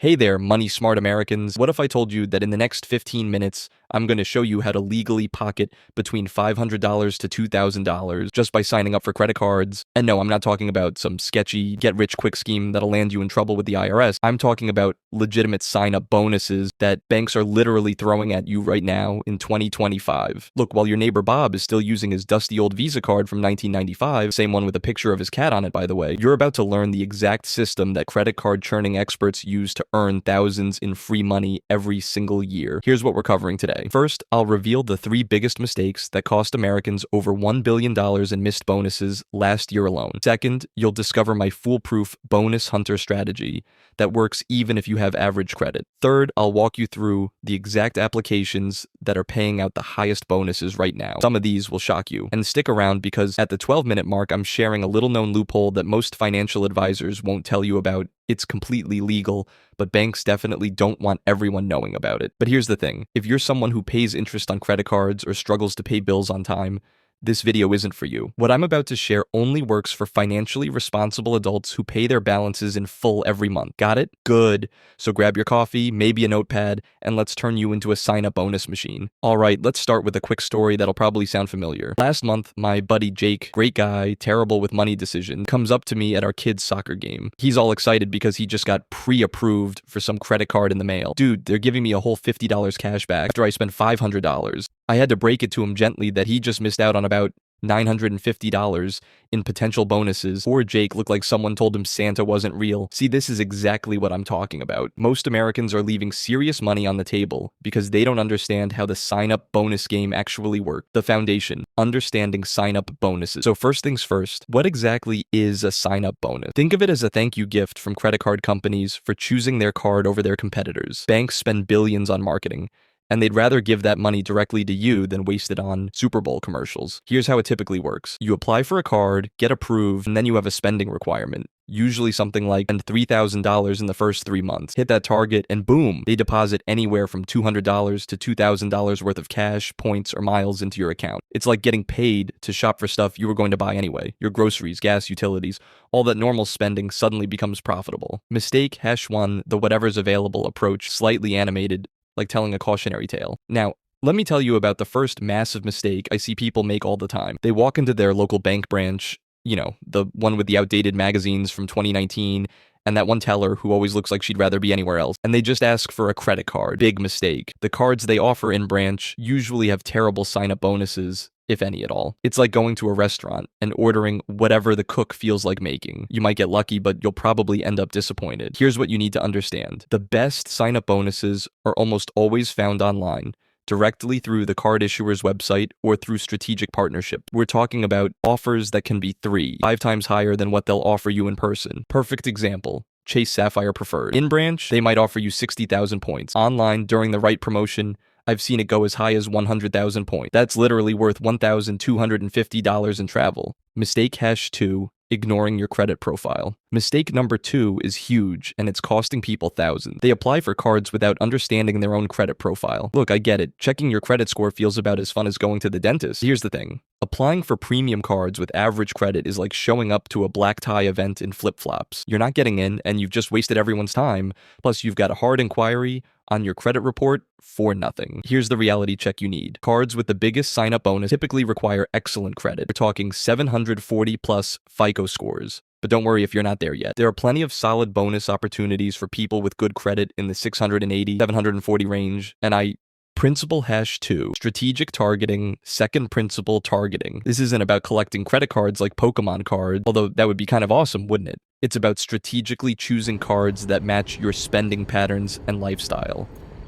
Hey there, money smart Americans. What if I told you that in the next 15 minutes, I'm going to show you how to legally pocket between $500 to $2,000 just by signing up for credit cards? And no, I'm not talking about some sketchy get-rich-quick scheme that'll land you in trouble with the IRS. I'm talking about legitimate sign-up bonuses that banks are literally throwing at you right now in 2025. Look, while your neighbor Bob is still using his dusty old Visa card from 1995, same one with a picture of his cat on it, by the way, you're about to learn the exact system that credit card churning experts use to earn thousands in free money every single year. Here's what we're covering today. First, I'll reveal the 3 biggest mistakes that cost Americans over $1 billion in missed bonuses last year alone. Second, you'll discover my foolproof bonus hunter strategy that works even if you have average credit. Third, I'll walk you through the exact applications that are paying out the highest bonuses right now. Some of these will shock you. And stick around because at the 12-minute mark, I'm sharing a little-known loophole that most financial advisors won't tell you about. It's completely legal, but banks definitely don't want everyone knowing about it. But here's the thing. If you're someone who pays interest on credit cards or struggles to pay bills on time, this video isn't for you. What I'm about to share only works for financially responsible adults who pay their balances in full every month. Got it? Good. So grab your coffee, maybe a notepad, and let's turn you into a sign-up bonus machine. All right, let's start with a quick story that'll probably sound familiar. Last month, my buddy Jake, great guy, terrible with money decisions, comes up to me at our kids' soccer game. He's all excited because he just got pre-approved for some credit card in the mail. Dude, they're giving me a whole $50 cash back after I spent $500. I had to break it to him gently that he just missed out on about $950 in potential bonuses. Poor Jake looked like someone told him Santa wasn't real. See, this is exactly what I'm talking about. Most Americans are leaving serious money on the table because they don't understand how the sign-up bonus game actually works. The foundation, understanding sign-up bonuses. So first things first, what exactly is a sign-up bonus? Think of it as a thank you gift from credit card companies for choosing their card over their competitors. Banks spend billions on marketing, and they'd rather give that money directly to you than waste it on Super Bowl commercials. Here's how it typically works. You apply for a card, get approved, and then you have a spending requirement. Usually something like spend $3,000 in the first 3 months. Hit that target and boom, they deposit anywhere from $200 to $2,000 worth of cash, points, or miles into your account. It's like getting paid to shop for stuff you were going to buy anyway. Your groceries, gas, utilities, all that normal spending suddenly becomes profitable. Mistake #1, the whatever's available approach, slightly animated, like telling a cautionary tale. Now, let me tell you about the first massive mistake I see people make all the time. They walk into their local bank branch, you know, the one with the outdated magazines from 2019, and that one teller who always looks like she'd rather be anywhere else, and they just ask for a credit card. Big mistake. The cards they offer in branch usually have terrible sign-up bonuses, if any at all. It's like going to a restaurant and ordering whatever the cook feels like making. You might get lucky, but you'll probably end up disappointed. Here's what you need to understand. The best sign-up bonuses are almost always found online, directly through the card issuer's website or through strategic partnership. We're talking about offers that can be 5 times higher than what they'll offer you in person. Perfect example. Chase Sapphire Preferred. In branch, they might offer you 60,000 points. Online, during the right promotion, I've seen it go as high as 100,000 points. That's literally worth $1,250 in travel. Mistake #2, ignoring your credit profile. Mistake number 2 is huge, and it's costing people thousands. They apply for cards without understanding their own credit profile. Look, I get it. Checking your credit score feels about as fun as going to the dentist. Here's the thing. Applying for premium cards with average credit is like showing up to a black tie event in flip-flops. You're not getting in, and you've just wasted everyone's time. Plus, you've got a hard inquiry on your credit report for nothing. Here's the reality check you need. Cards with the biggest sign-up bonus typically require excellent credit. We're talking 740 plus FICO scores. But don't worry if you're not there yet. There are plenty of solid bonus opportunities for people with good credit in the 680, 740 range, and Principle #2, strategic targeting, second principle targeting. This isn't about collecting credit cards like Pokemon cards, although that would be kind of awesome, wouldn't it? It's about strategically choosing cards that match your spending patterns and lifestyle.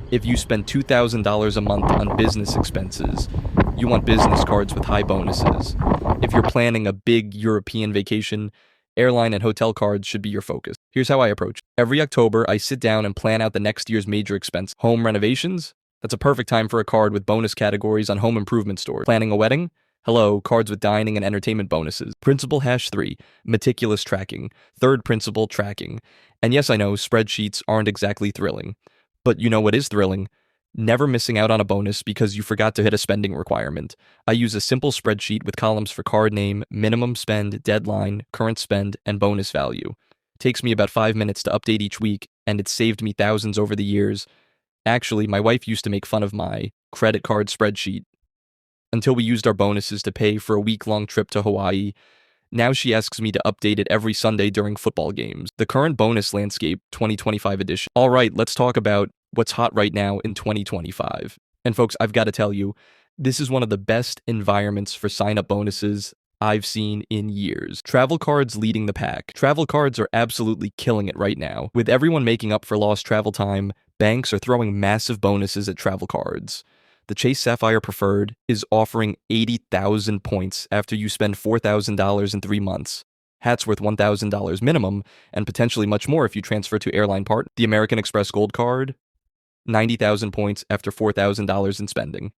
If you spend $2,000 a month on business expenses, you want business cards with high bonuses. If you're planning a big European vacation, airline and hotel cards should be your focus. Here's how I approach it. Every October, I sit down and plan out the next year's major expense. Home renovations? That's a perfect time for a card with bonus categories on home improvement stores. Planning a wedding? Hello, cards with dining and entertainment bonuses. Principle #3, meticulous tracking. Third principle, tracking. And yes, I know, spreadsheets aren't exactly thrilling. But you know what is thrilling? Never missing out on a bonus because you forgot to hit a spending requirement. I use a simple spreadsheet with columns for card name, minimum spend, deadline, current spend, and bonus value. It takes me about 5 minutes to update each week, and it's saved me thousands over the years. Actually, my wife used to make fun of my credit card spreadsheet until we used our bonuses to pay for a week-long trip to Hawaii. Now she asks me to update it every Sunday during football games. The current bonus landscape 2025 edition. All right, let's talk about what's hot right now in 2025. And folks, I've got to tell you, this is one of the best environments for sign-up bonuses I've seen in years. Travel cards leading the pack. Travel cards are absolutely killing it right now. With everyone making up for lost travel time, banks are throwing massive bonuses at travel cards. The Chase Sapphire Preferred is offering 80,000 points after you spend $4,000 in 3 months. Hat's worth $1,000 minimum, and potentially much more if you transfer to airline partner. The American Express Gold Card, 90,000 points after $4,000 in spending.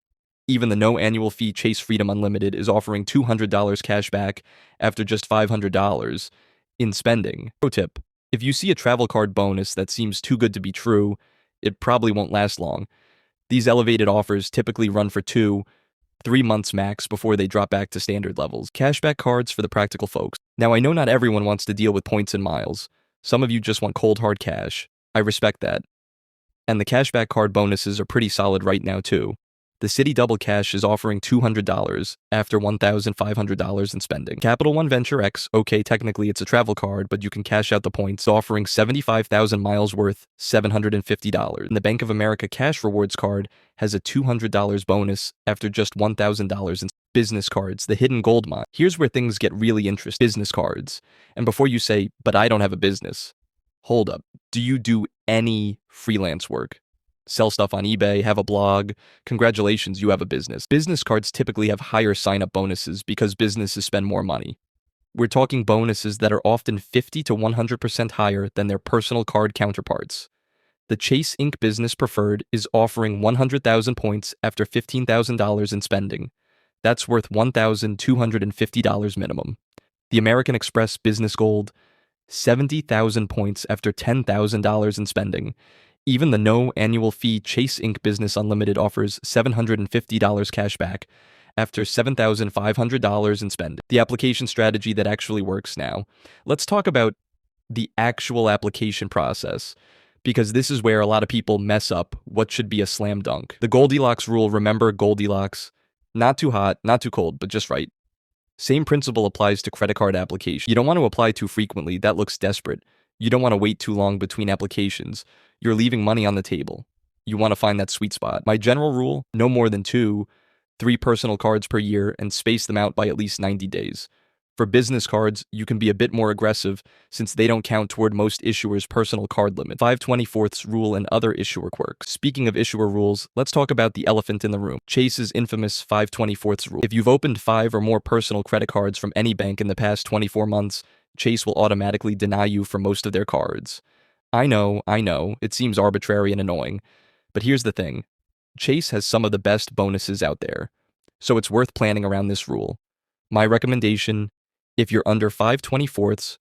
Even the no annual fee Chase Freedom Unlimited is offering $200 cash back after just $500 in spending. Pro tip: if you see a travel card bonus that seems too good to be true, it probably won't last long. These elevated offers typically run for 2-3 months max before they drop back to standard levels. Cashback cards for the practical folks. Now, I know not everyone wants to deal with points and miles. Some of you just want cold hard cash. I respect that. And the cashback card bonuses are pretty solid right now too. The Citi Double Cash is offering $200 after $1,500 in spending. Capital One Venture X, okay, technically it's a travel card, but you can cash out the points, offering 75,000 miles worth $750. And the Bank of America Cash Rewards card has a $200 bonus after just $1,000 in business cards, the hidden gold mine. Here's where things get really interesting. Business cards. And before you say, but I don't have a business, hold up. Do you do any freelance work? Sell stuff on eBay, have a blog? Congratulations, you have a business. Business cards typically have higher sign-up bonuses because businesses spend more money. We're talking bonuses that are often 50 to 100% higher than their personal card counterparts. The Chase Inc. Business Preferred is offering 100,000 points after $15,000 in spending. That's worth $1,250 minimum. The American Express Business Gold, 70,000 points after $10,000 in spending. Even the no annual fee Chase Inc. Business Unlimited offers $750 cash back after $7,500 in spending. The application strategy that actually works now. Let's talk about the actual application process, because this is where a lot of people mess up what should be a slam dunk. The Goldilocks rule, remember Goldilocks? Not too hot, not too cold, but just right. Same principle applies to credit card application. You don't want to apply too frequently, that looks desperate. You don't want to wait too long between applications. You're leaving money on the table. You want to find that sweet spot. My general rule, no more than 2-3 personal cards per year and space them out by at least 90 days. For business cards, you can be a bit more aggressive since they don't count toward most issuers' personal card limit. 5/24ths rule and other issuer quirks. Speaking of issuer rules, let's talk about the elephant in the room. Chase's infamous 5/24ths rule. If you've opened 5 or more personal credit cards from any bank in the past 24 months, Chase will automatically deny you for most of their cards. I know, it seems arbitrary and annoying, but here's the thing. Chase has some of the best bonuses out there, so it's worth planning around this rule. My recommendation, if you're under 5/24ths